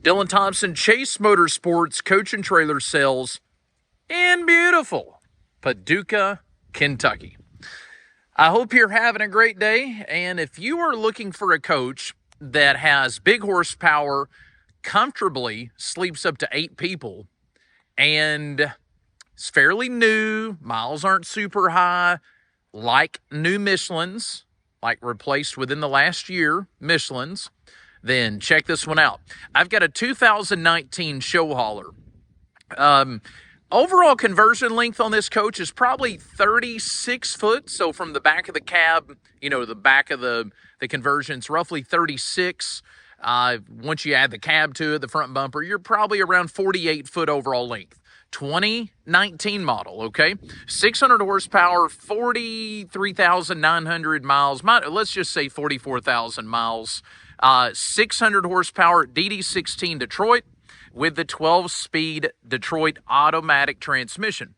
Dylan Thompson, Chase Motorsports, coach and trailer sales in beautiful Paducah, Kentucky. I hope you're having a great day, and if you are looking for a coach that has big horsepower, comfortably sleeps up to 8 people, and it's fairly new, miles aren't super high, like new Michelins, like replaced within the last year, Michelins, then check this one out. I've got a 2019 ShowHauler. Overall conversion length on this coach is probably 36 foot. So from the back of the cab, the back of the conversion's roughly 36. Once you add the cab to it, the front bumper, you're probably around 48 foot overall length. 2019 model, okay? 600 horsepower, 43,900 miles. Let's just say 44,000 miles. 600 horsepower DD16 Detroit with the 12-speed Detroit automatic transmission.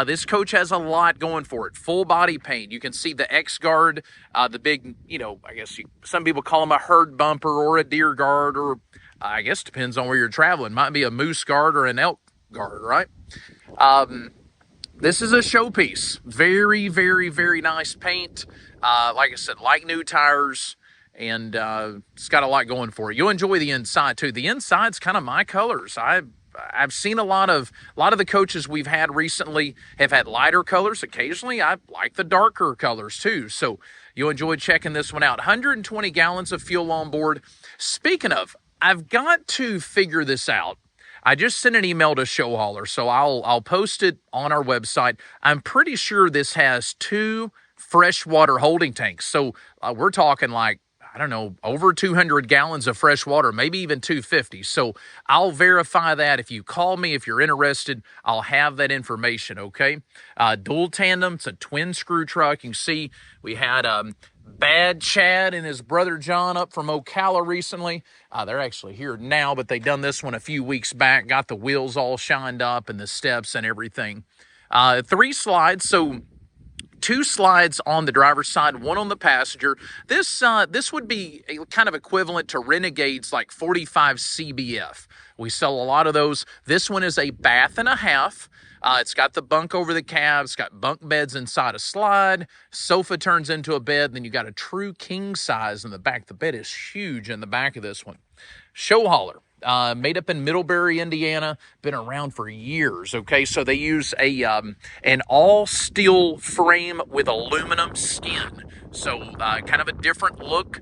This coach has a lot going for it. Full body paint. You can see the X-Guard, the big, I guess some people call them a herd bumper or a deer guard, or I guess depends on where you're traveling. Might be a moose guard or an elk guard, right? This is a showpiece. Very, very, very nice paint. Like I said, like new tires. And it's got a lot going for it. You'll enjoy the inside too. The inside's kind of my colors. I've seen a lot of the coaches we've had recently have had lighter colors. Occasionally, I like the darker colors too. So you'll enjoy checking this one out. 120 gallons of fuel on board. Speaking of, I've got to figure this out. I just sent an email to ShowHauler, so I'll post it on our website. I'm pretty sure this has 2 freshwater holding tanks. So we're talking like, I don't know, over 200 gallons of fresh water, maybe even 250. So I'll verify that. If you call me, if you're interested, I'll have that information, okay? Dual tandem, it's a twin screw truck. You can see we had Bad Chad and his brother John up from Ocala recently. They're actually here now, but they done this one a few weeks back, got the wheels all shined up and the steps and everything. 3 slides, so 2 slides on the driver's side, 1 on the passenger. This would be kind of equivalent to Renegade's like 45 CBF. We sell a lot of those. This one is a bath and a half. It's got the bunk over the cab. It's got bunk beds inside a slide. Sofa turns into a bed. Then you got a true king size in the back. The bed is huge in the back of this one. ShowHauler. Made up in Middlebury, Indiana, been around for years, okay? So they use an all-steel frame with aluminum skin. So kind of a different look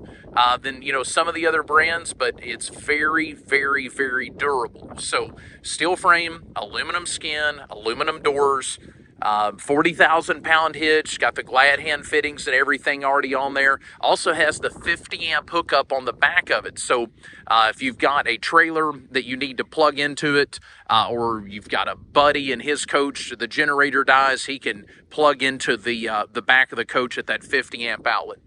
than, some of the other brands, but it's very, very, very durable. So steel frame, aluminum skin, aluminum doors, 40,000-pound hitch, got the glad hand fittings and everything already on there. Also has the 50-amp hookup on the back of it. So if you've got a trailer that you need to plug into it, or you've got a buddy and his coach, the generator dies, he can plug into the back of the coach at that 50-amp outlet.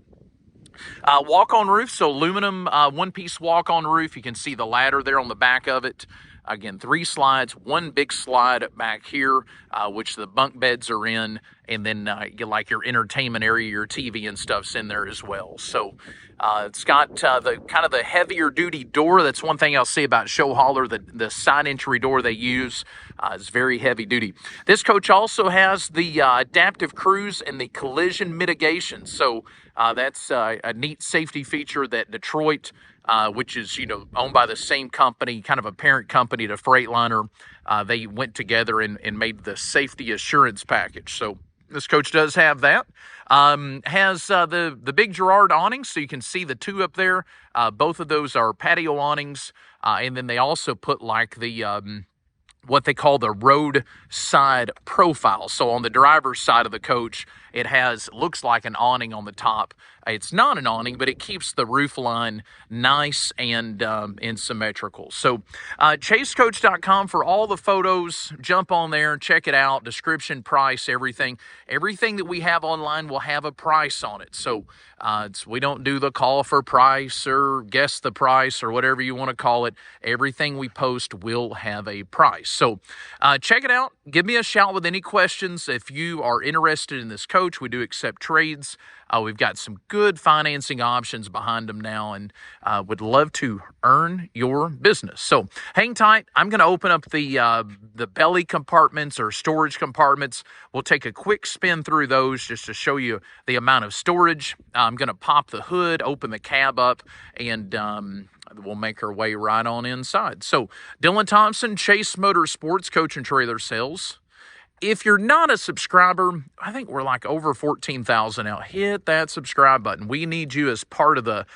Walk-on roof, so aluminum one-piece walk-on roof. You can see the ladder there on the back of it. Again, 3 slides, 1 big slide back here, which the bunk beds are in, and then like your entertainment area, your TV and stuff's in there as well. So it's got the kind of the heavier duty door. That's one thing I'll say about ShowHauler. The side entry door they use is very heavy duty. This coach also has the adaptive cruise and the collision mitigation. So that's a neat safety feature that Detroit, which is, owned by the same company, kind of a parent company to Freightliner, they went together and made the safety assurance package. So this coach does have that. Has the big Girard awnings, so you can see the 2 up there. Both of those are patio awnings, and then they also put like the what they call the roadside profile. So on the driver's side of the coach, it looks like an awning on the top. It's not an awning, but it keeps the roof line nice and symmetrical. So chasecoach.com for all the photos. Jump on there, check it out. Description, price, everything. Everything that we have online will have a price on it. So we don't do the call for price or guess the price or whatever you want to call it. Everything we post will have a price. So check it out. Give me a shout with any questions. If you are interested in this coach, we do accept trades. We've got some good financing options behind them now, and would love to earn your business. So hang tight. I'm going to open up the belly compartments or storage compartments. We'll take a quick spin through those just to show you the amount of storage. I'm going to pop the hood, open the cab up, and we'll make our way right on inside. So Dylan Thompson, Chase Motorsports, Coach and Trailer Sales. If you're not a subscriber, I think we're like over 14,000 now. Hit that subscribe button. We need you as part of the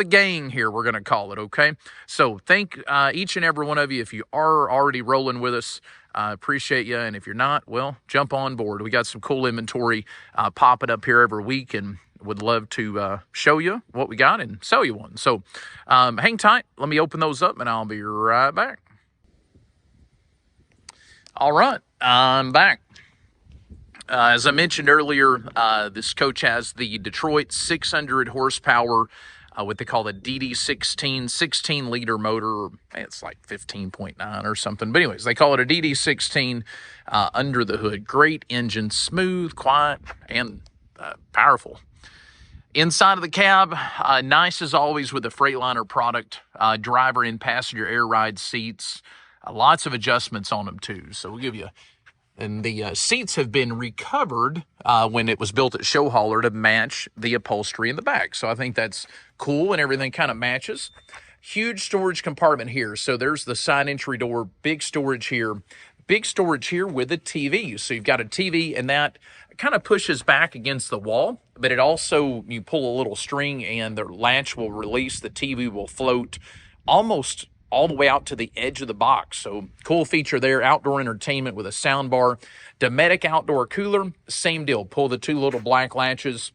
gang here, we're going to call it, okay? So thank each and every one of you. If you are already rolling with us, appreciate you. And if you're not, well, jump on board. We got some cool inventory popping up here every week, and would love to show you what we got and sell you one. So hang tight. Let me open those up, and I'll be right back. All right, I'm back. As I mentioned earlier, this coach has the Detroit 600 horsepower, what they call the DD16, 16-liter motor. It's like 15.9 or something. But anyways, they call it a DD16 under the hood. Great engine, smooth, quiet, and powerful. Inside of the cab, nice as always with the Freightliner product. Driver and passenger air ride seats. Lots of adjustments on them too. So we'll give you, and the seats have been recovered when it was built at ShowHauler to match the upholstery in the back. So I think that's cool, and everything kind of matches. Huge storage compartment here. So there's the side entry door, big storage here with a TV. So you've got a TV, and that kind of pushes back against the wall, but it also, you pull a little string and the latch will release, the TV will float almost all the way out to the edge of the box. So cool feature there. Outdoor entertainment with a sound bar. Dometic outdoor cooler, same deal. Pull the two little black latches,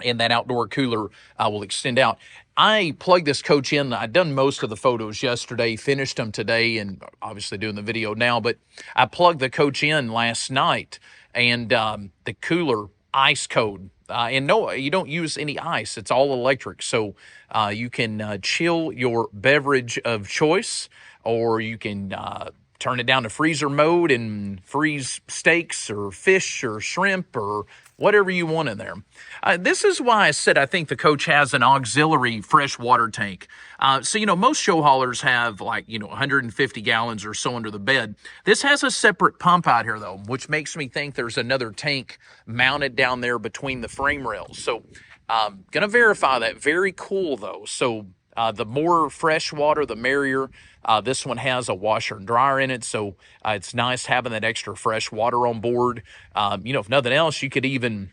and that outdoor cooler will extend out. I plugged this coach in. I'd done most of the photos yesterday, finished them today, and obviously doing the video now, but I plugged the coach in last night, and the cooler ice cold. And no, you don't use any ice. It's all electric. So you can chill your beverage of choice, or you can turn it down to freezer mode and freeze steaks or fish or shrimp or whatever you want in there. This is why I said I think the coach has an auxiliary fresh water tank. So, most show haulers have 150 gallons or so under the bed. This has a separate pump out here, though, which makes me think there's another tank mounted down there between the frame rails. So, going to verify that. Very cool, though. So, the more fresh water, the merrier. This one has a washer and dryer in it, so it's nice having that extra fresh water on board. If nothing else, you could even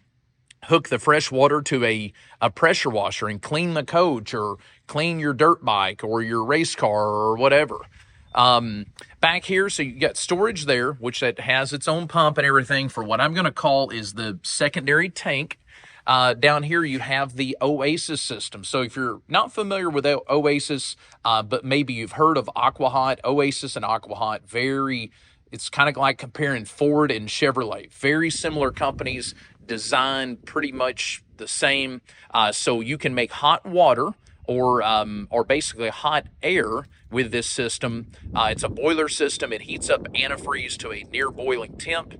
hook the fresh water to a pressure washer and clean the coach or clean your dirt bike or your race car or whatever. Back here, so you got storage there, which that has its own pump and everything for what I'm going to call is the secondary tank. Down here, you have the Oasis system. So if you're not familiar with Oasis, but maybe you've heard of AquaHot, Oasis and AquaHot, it's kind of like comparing Ford and Chevrolet. Very similar companies, designed pretty much the same. So you can make hot water or basically hot air with this system. It's a boiler system. It heats up antifreeze to a near boiling temp,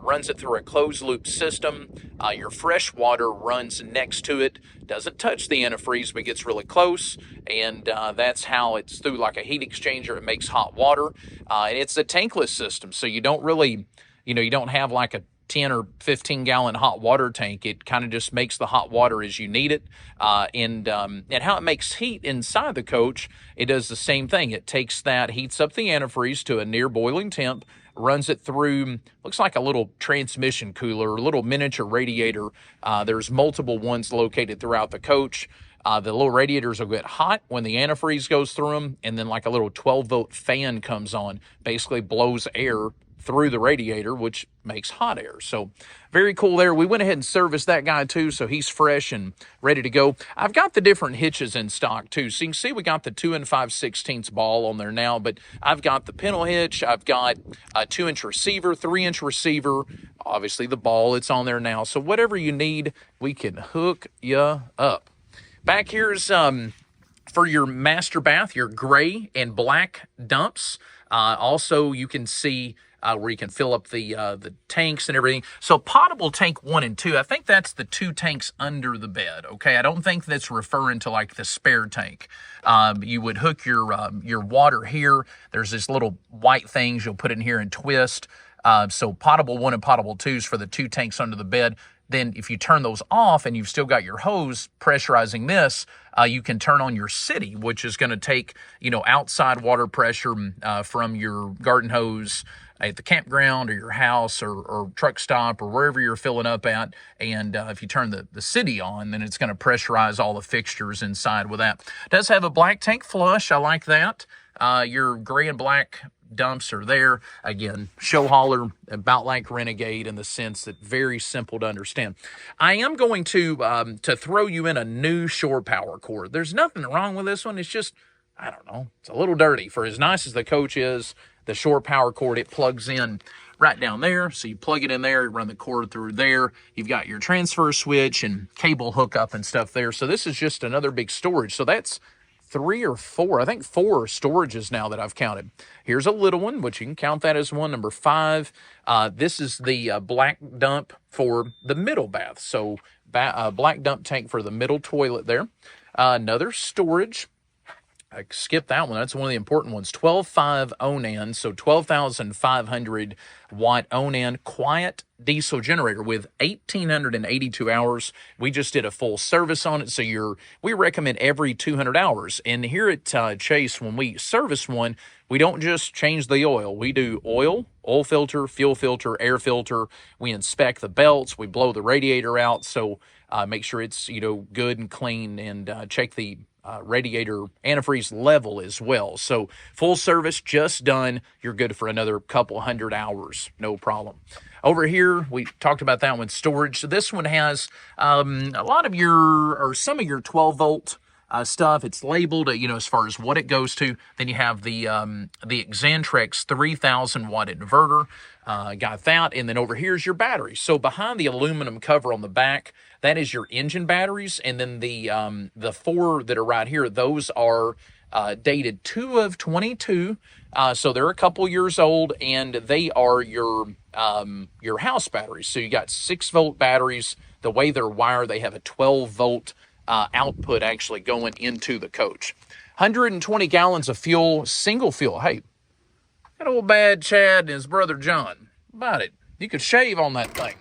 runs it through a closed loop system. Your fresh water runs next to it, doesn't touch the antifreeze, but gets really close. And that's how it's through like a heat exchanger. It makes hot water. And it's a tankless system. So you don't really, you don't have like a 10 or 15 gallon hot water tank. It kind of just makes the hot water as you need it. And how it makes heat inside the coach, it does the same thing. It takes that, heats up the antifreeze to a near boiling temp, runs it through, looks like a little transmission cooler, a little miniature radiator. There's multiple ones located throughout the coach. The little radiators will get hot when the antifreeze goes through them, and then like a little 12-volt fan comes on, basically blows air through the radiator, which makes hot air. So very cool there. We went ahead and serviced that guy too, so he's fresh and ready to go. I've got the different hitches in stock too. So you can see we got the 2 5/16 ball on there now, but I've got the pintle hitch. I've got a 2-inch receiver, 3-inch receiver, obviously the ball, it's on there now. So whatever you need, we can hook you up. Back here's for your master bath, your gray and black dumps. Also, you can see where you can fill up the tanks and everything. So potable tank 1 and 2, I think that's the 2 tanks under the bed. Okay, I don't think that's referring to like the spare tank. You would hook your water here. There's this little white things you'll put in here and twist. So potable 1 and potable 2s for the 2 tanks under the bed. Then if you turn those off and you've still got your hose pressurizing this, you can turn on your city, which is going to take, outside water pressure from your garden hose at the campground or your house or truck stop or wherever you're filling up at. And if you turn the city on, then it's going to pressurize all the fixtures inside with that. It does have a black tank flush. I like that. Your gray and black dumps are there. Again, ShowHauler, about like Renegade in the sense that very simple to understand. I am going to throw you in a new shore power cord. There's nothing wrong with this one. It's just, I don't know, it's a little dirty. For as nice as the coach is, the shore power cord, it plugs in right down there. So you plug it in there, run the cord through there. You've got your transfer switch and cable hookup and stuff there. So this is just another big storage. So that's 3 or 4, I think 4 storages now that I've counted. Here's a little one, which you can count that as one, number 5. This is the black dump for the middle bath. So black dump tank for the middle toilet there. Another storage. I skipped that one. That's one of the important ones. 12.5 Onan, so 12,500 watt Onan quiet diesel generator with 1,882 hours. We just did a full service on it, so we recommend every 200 hours. And here at Chase, when we service one, we don't just change the oil. We do oil filter, fuel filter, air filter. We inspect the belts. We blow the radiator out, so make sure it's good and clean, and check the radiator antifreeze level as well. So full service just done. You're good for another couple hundred hours, no problem. Over here, we talked about that one, storage. So this one has a lot of some of your 12 volt stuff. It's labeled, as far as what it goes to. Then you have the Xantrex 3000 watt inverter. Got that. And then over here is your battery. So behind the aluminum cover on the back, that is your engine batteries. And then the 4 that are right here, those are dated 2 of 22. So they're a couple years old, and they are your house batteries. So you got 6 volt batteries. The way they're wired, they have a 12 volt output actually going into the coach. 120 gallons of fuel, single fuel. Hey, that old bad Chad and his brother John, about it. You could shave on that thing.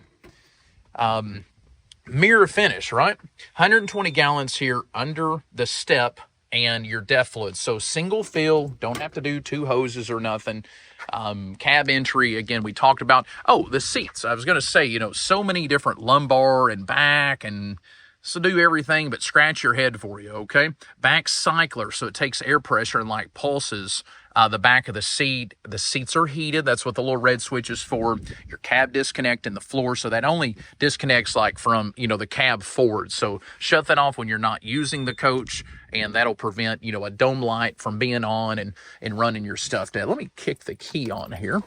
Mirror finish, right? 120 gallons here under the step and your def fluid. So single fill, don't have to do 2 hoses or nothing. Cab entry, again, we talked about. Oh, the seats. I was going to say, so many different lumbar and back, and so do everything but scratch your head for you, okay? Back cycler, so it takes air pressure and like pulses the back of the seat. The seats are heated. That's what the little red switch is for. Your cab disconnect in the floor, so that only disconnects like from, the cab forward. So shut that off when you're not using the coach, and that'll prevent, a dome light from being on and running your stuff down. Let me kick the key on here.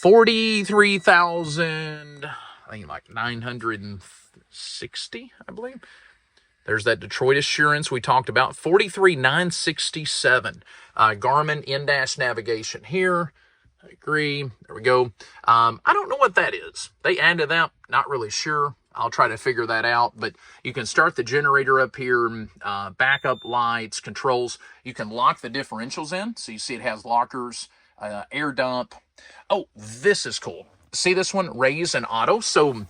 43,000, I think like 960, I believe. There's that Detroit Assurance we talked about. 43,967. Garmin in-dash navigation here. I agree. There we go. I don't know what that is. They added that. Not really sure. I'll try to figure that out. But you can start the generator up here. Backup lights, controls. You can lock the differentials in. So you see it has lockers, air dump. Oh, this is cool. See this one? Raise and auto. So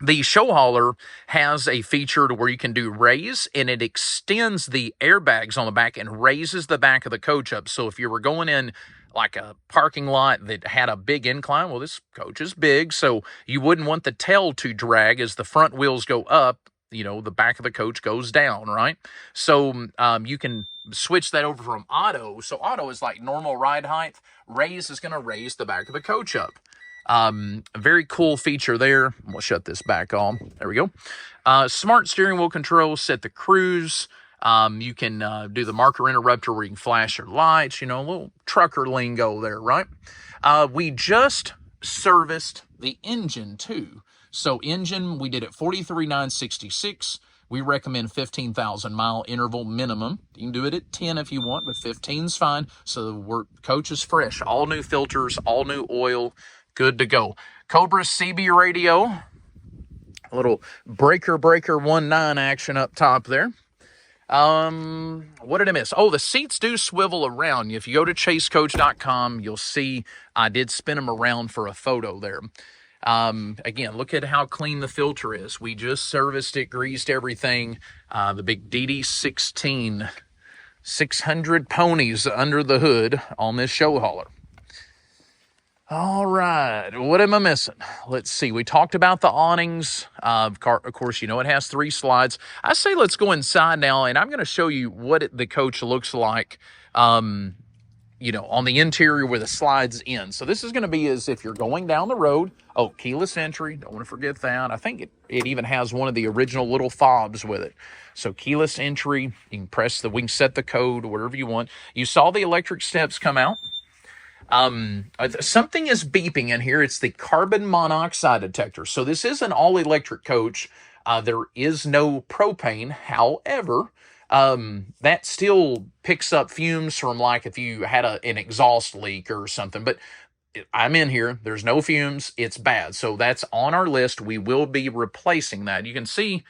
the ShowHauler has a feature to where you can do raise, and it extends the airbags on the back and raises the back of the coach up. So if you were going in like a parking lot that had a big incline, well, this coach is big, so you wouldn't want the tail to drag as the front wheels go up. The back of the coach goes down, right? So you can switch that over from auto. So auto is like normal ride height. Raise is going to raise the back of the coach up. A very cool feature there. We'll shut this back on. There we go. Smart steering wheel control, set the cruise. You can do the marker interrupter where you can flash your lights, a little trucker lingo there, right? We just serviced the engine too. So engine, we did it 43,966. We recommend 15,000 mile interval minimum. You can do it at 10 if you want, but 15's fine. So the coach is fresh. All new filters, all new oil, good to go. Cobra CB radio. A little breaker 19 action up top there. What did I miss? Oh, the seats do swivel around. If you go to chasecoach.com, you'll see I did spin them around for a photo there. Again, look at how clean the filter is. We just serviced it, greased everything. The big DD16, 600 ponies under the hood on this ShowHauler. All right, what am I missing? Let's see. We talked about the awnings. Of course, you know it has 3 slides. I say let's go inside now, and I'm going to show you what the coach looks like, you know, on the interior where the slides in. So this is going to be as if you're going down the road. Oh, keyless entry. Don't want to forget that. I think it even has one of the original little fobs with it. So keyless entry. You can press we can set the code, whatever you want. You saw the electric steps come out. Something is beeping in here. It's the carbon monoxide detector. So this is an all-electric coach. There is no propane. However, that still picks up fumes from, like, if you had an exhaust leak or something. But I'm in here. There's no fumes. It's bad. So that's on our list. We will be replacing that. You can see,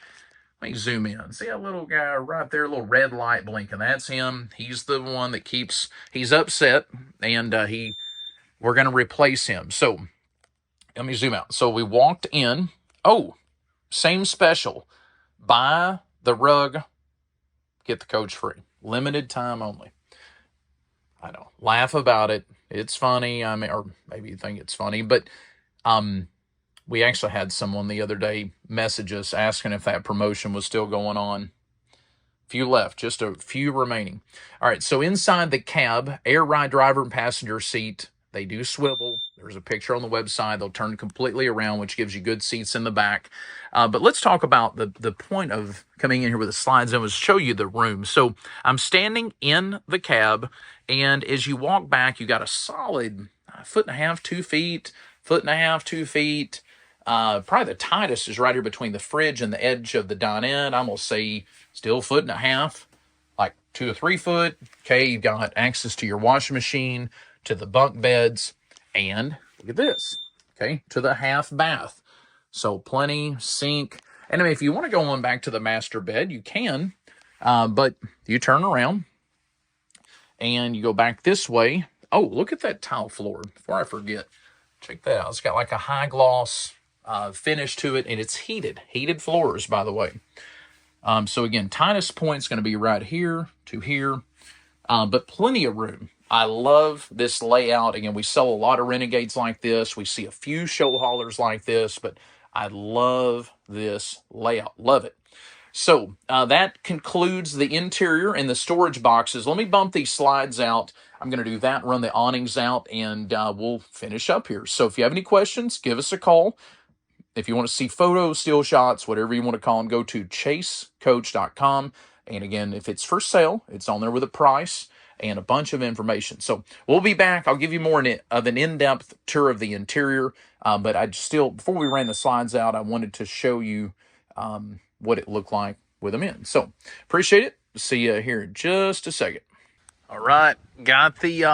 let me zoom in. See that little guy right there, a little red light blinking? That's him. He's the one that he's upset, and we're going to replace him. So let me zoom out. So we walked in. Oh, same special. Buy the rug, get the coach free. Limited time only. I know. Laugh about it. It's funny. I mean, or maybe you think it's funny, but we actually had someone the other day message us asking if that promotion was still going on. Few left, just a few remaining. All right, so inside the cab, air ride driver and passenger seat, they do swivel. There's a picture on the website. They'll turn completely around, which gives you good seats in the back. But let's talk about the point of coming in here with the slides and was show you the room. So I'm standing in the cab, and as you walk back, you got a solid 1.5 2 feet, 1.5 2 feet. Probably the tightest is right here between the fridge and the edge of the dinette. I'm going to say still 1.5 feet, like 2 or 3 foot. Okay, you've got access to your washing machine, to the bunk beds, and look at this, okay, to the half bath. So plenty, sink. And I mean, if you want to go on back to the master bed, you can, but you turn around and you go back this way. Oh, look at that tile floor. Before I forget, check that out. It's got like a high gloss finish to it, and it's heated floors, by the way. So again, tightest point is going to be right here to here, but plenty of room. I love this layout. Again, we sell a lot of Renegades like this. We see a few ShowHaulers like this, but I love this layout. Love it. So that concludes the interior and the storage boxes. Let me bump these slides out. I'm going to do that, run the awnings out, and we'll finish up here. So if you have any questions, give us a call. If you want to see photos, still shots, whatever you want to call them, go to chasecoach.com. And again, if it's for sale, it's on there with a price and a bunch of information. So we'll be back. I'll give you more of an in-depth tour of the interior. But I still, before we ran the slides out, I wanted to show you what it looked like with them in. So appreciate it. See you here in just a second. All right, got the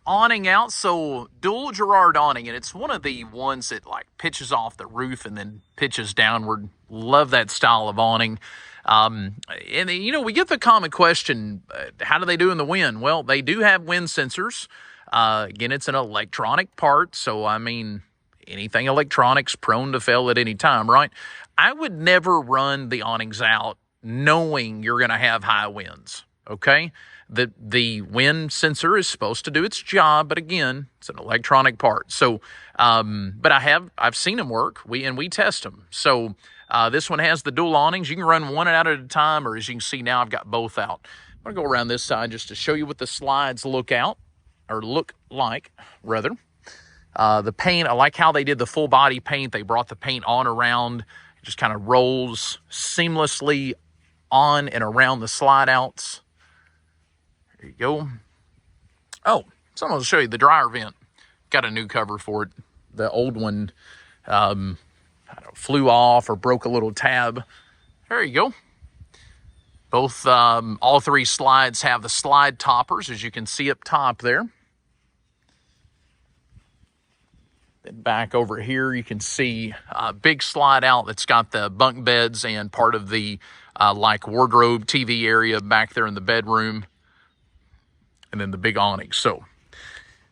awning out. So dual Girard awning, and it's one of the ones that like pitches off the roof and then pitches downward. Love that style of awning. And you know, we get the common question, how do they do in the wind? Well, they do have wind sensors. Again, it's an electronic part, so I mean, anything electronic's prone to fail at any time, right? I would never run the awnings out knowing you're going to have high winds, okay? The wind sensor is supposed to do its job, but again, it's an electronic part. So, but I've seen them work. We test them. So this one has the dual awnings. You can run one out at a time, or as you can see now, I've got both out. I'm gonna go around this side just to show you what the slides look like, rather. The paint, I like how they did the full body paint. They brought the paint on around. It just kind of rolls seamlessly on and around the slide outs. There you go. Oh, so I'm going to show you the dryer vent. Got a new cover for it. The old one flew off or broke a little tab. There you go. Both, all three slides have the slide toppers, as you can see up top there. Then back over here, you can see a big slide out that's got the bunk beds and part of the like wardrobe TV area back there in the bedroom. And then the big awning. So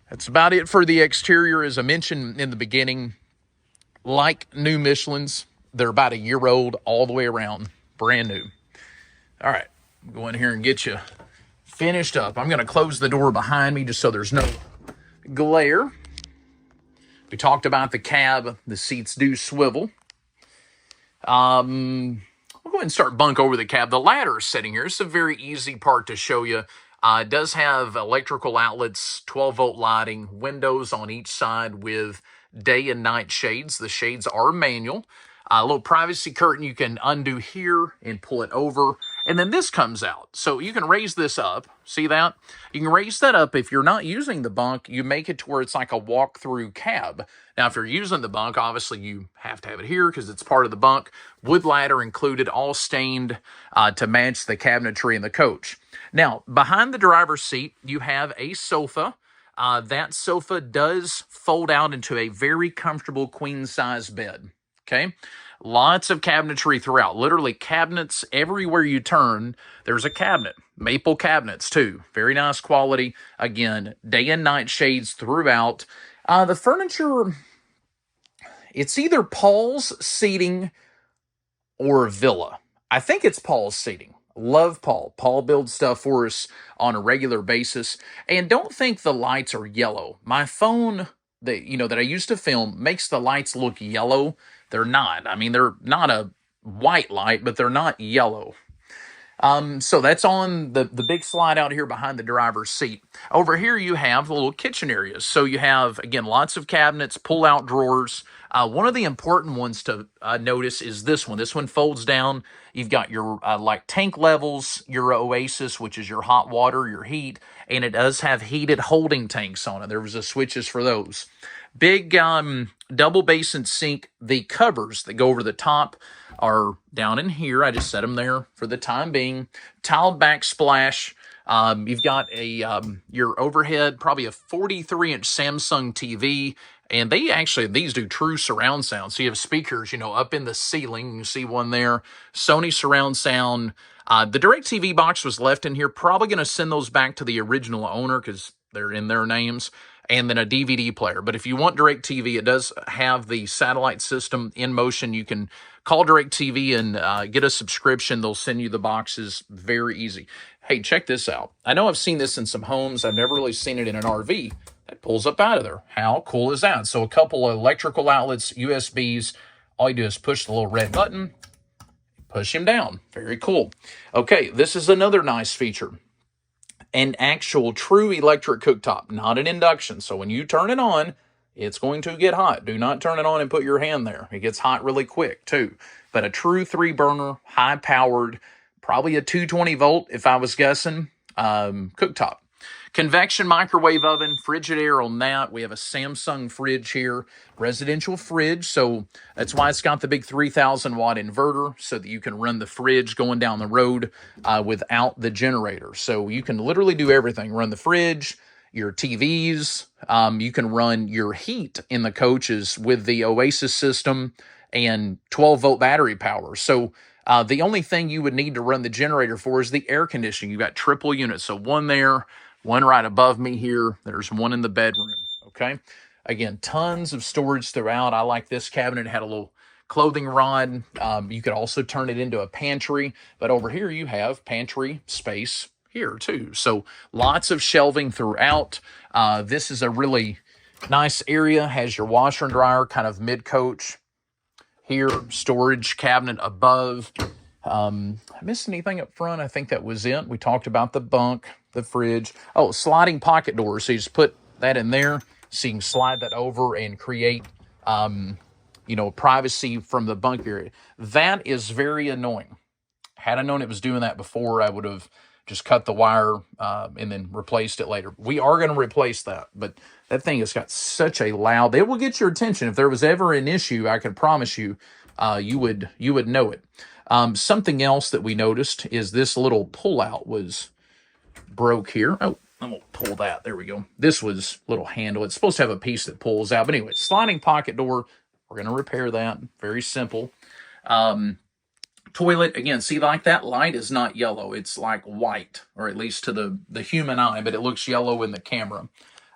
that's about it for the exterior. As I mentioned in the beginning, like new Michelins, they're about a year old all the way around, brand new. All right, go in here and get you finished up. I'm going to close the door behind me just so there's no glare. We talked about the cab. The seats do swivel. We'll go ahead and start bunk over the cab. The ladder is sitting here. It's a very easy part to show you. It does have electrical outlets, 12-volt lighting, windows on each side with day and night shades. The shades are manual. A little privacy curtain you can undo here and pull it over. And then this comes out. So you can raise this up. See that? You can raise that up. If you're not using the bunk, you make it to where it's like a walk-through cab. Now, if you're using the bunk, obviously you have to have it here because it's part of the bunk. Wood ladder included, all stained to match the cabinetry in the coach. Now, behind the driver's seat, you have a sofa. That sofa does fold out into a very comfortable queen-size bed. Okay? Lots of cabinetry throughout. Literally cabinets everywhere you turn. There's a cabinet. Maple cabinets, too. Very nice quality. Again, day and night shades throughout. The furniture, it's either Paul's seating or Villa. I think it's Paul's seating. Love Paul. Paul builds stuff for us on a regular basis. And don't think the lights are yellow. My phone that I used to film makes the lights look yellow. They're not. I mean, they're not a white light, but they're not yellow. So that's on the big slide out here behind the driver's seat. Over here you have the little kitchen areas. So you have, again, lots of cabinets, pull-out drawers. One of the important ones to notice is this one. This one folds down. You've got your like tank levels, your Oasis, which is your hot water, your heat, and it does have heated holding tanks on it. There was switches for those. Big double basin sink. The covers that go over the top are down in here. I just set them there for the time being. Tiled backsplash. You've got your overhead, probably a 43-inch Samsung TV. And these do true surround sound. So you have speakers, up in the ceiling. You can see one there. Sony surround sound. The DirecTV box was left in here. Probably going to send those back to the original owner because they're in their names. And then a DVD player. But if you want DirecTV, it does have the satellite system in motion. You can call DirecTV and get a subscription. They'll send you the boxes. Very easy. Hey, check this out. I know I've seen this in some homes. I've never really seen it in an RV. That pulls up out of there. How cool is that? So a couple of electrical outlets, USBs. All you do is push the little red button, push him down. Very cool. Okay, this is another nice feature. An actual true electric cooktop, not an induction. So when you turn it on, it's going to get hot. Do not turn it on and put your hand there. It gets hot really quick too. But a true 3-burner, high-powered, probably a 220 volt if I was guessing, cooktop. Convection microwave oven, Frigidaire on that. We have a Samsung fridge here, residential fridge. So that's why it's got the big 3,000 watt inverter so that you can run the fridge going down the road without the generator. So you can literally do everything. Run the fridge, your TVs. You can run your heat in the coaches with the Oasis system and 12-volt battery power. So the only thing you would need to run the generator for is the air conditioning. You've got triple units. So one there, one right above me here. There's one in the bedroom, okay? Again, tons of storage throughout. I like this cabinet. It had a little clothing rod. You could also turn it into a pantry. But over here you have pantry space here too. So lots of shelving throughout. This is a really nice area. Has your washer and dryer kind of mid-coach. Here, storage cabinet above. I missed anything up front? I think that was it. We talked about the bunk, the fridge. Oh, sliding pocket doors. So you just put that in there so you can slide that over and create, privacy from the bunk area. That is very annoying. Had I known it was doing that before, I would have just cut the wire and then replaced it later. We are going to replace that, but that thing has got such a loud... It will get your attention. If there was ever an issue, I can promise you, you would know it. Something else that we noticed is this little pullout was broke here. Oh, I'm going to pull that. There we go. This was a little handle. It's supposed to have a piece that pulls out. But anyway, sliding pocket door. We're going to repair that. Very simple. Toilet, again, see, like that light is not yellow. It's like white, or at least to the human eye, but it looks yellow in the camera.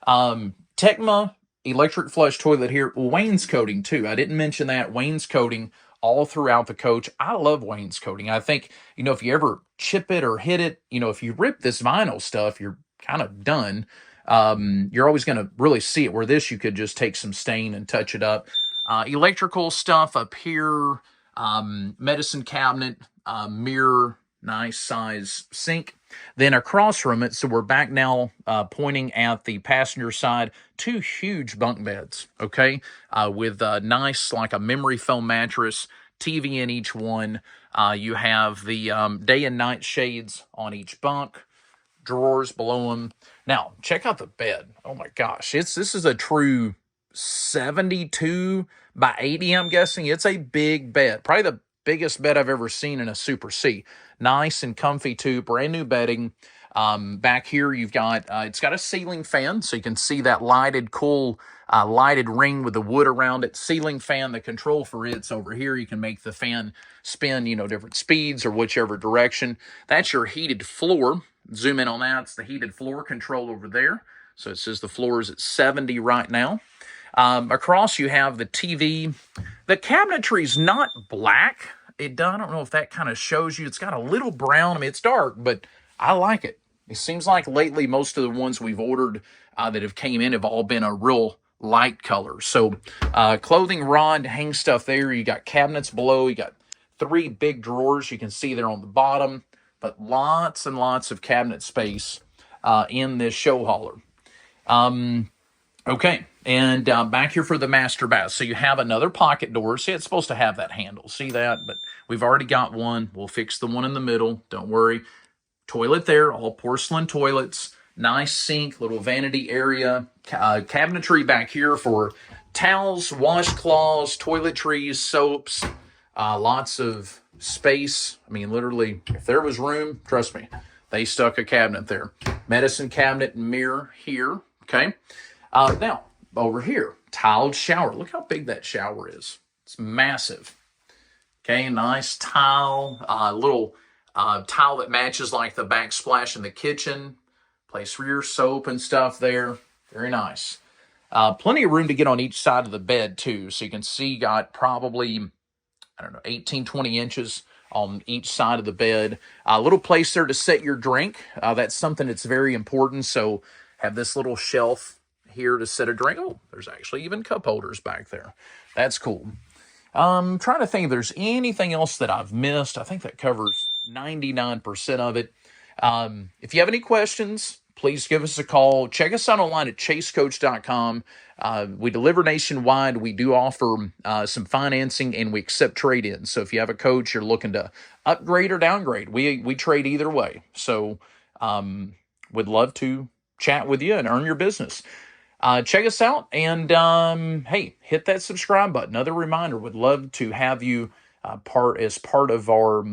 Tecma electric flush toilet here. Wainscoting, too. I didn't mention that. Wainscoting all throughout the coach. I love wainscoting. I think, if you ever chip it or hit it, if you rip this vinyl stuff, you're kind of done. You're always going to really see it, where this you could just take some stain and touch it up. Electrical stuff up here. Medicine cabinet, mirror, nice size sink. Then across from it, so we're back now pointing at the passenger side, 2 huge bunk beds, okay, with nice, like a memory foam mattress, TV in each one. You have the day and night shades on each bunk, drawers below them. Now, check out the bed. Oh my gosh, this is a true 72 by 80, I'm guessing. It's a big bed. Probably the biggest bed I've ever seen in a Super C. Nice and comfy, too. Brand new bedding. Back here, you've got, it's got a ceiling fan, so you can see that lighted, cool, lighted ring with the wood around it. Ceiling fan, the control for it's over here. You can make the fan spin, different speeds or whichever direction. That's your heated floor. Zoom in on that. It's the heated floor control over there. So it says the floor is at 70 right now. Across, you have the TV. The cabinetry is not black. I don't know if that kind of shows you. It's got a little brown. I mean, it's dark, but I like it. It seems like lately most of the ones we've ordered that have came in have all been a real light color. So clothing rod, hang stuff there. You got cabinets below. You got 3 big drawers. You can see there on the bottom. But lots and lots of cabinet space in this ShowHauler. Okay, and back here for the master bath. So you have another pocket door. See, it's supposed to have that handle. See that? But we've already got one. We'll fix the one in the middle. Don't worry. Toilet there, all porcelain toilets. Nice sink, little vanity area. Cabinetry back here for towels, washcloths, toiletries, soaps. Lots of space. I mean, literally, if there was room, trust me, they stuck a cabinet there. Medicine cabinet and mirror here. Okay. Now, over here, tiled shower. Look how big that shower is. It's massive. Okay, nice tile. Little tile that matches like the backsplash in the kitchen. Place for your soap and stuff there. Very nice. Plenty of room to get on each side of the bed, too. So you can see you got probably, 18, 20 inches on each side of the bed. A little place there to set your drink. That's something that's very important. So have this little shelf here to set a drink. Oh, there's actually even cup holders back there. That's cool. I'm trying to think if there's anything else that I've missed. I think that covers 99% of it. If you have any questions, please give us a call. Check us out online at chasecoach.com. We deliver nationwide. We do offer some financing, and we accept trade-ins. So if you have a coach you're looking to upgrade or downgrade, we trade either way. So would love to chat with you and earn your business. Check us out, and hey, hit that subscribe button. Another reminder, would love to have you part of our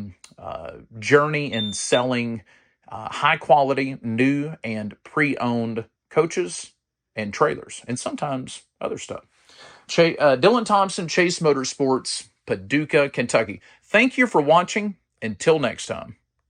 journey in selling high quality, new and pre-owned coaches and trailers, and sometimes other stuff. Dylan Thompson, Chase Motorsports, Paducah, Kentucky. Thank you for watching. Until next time.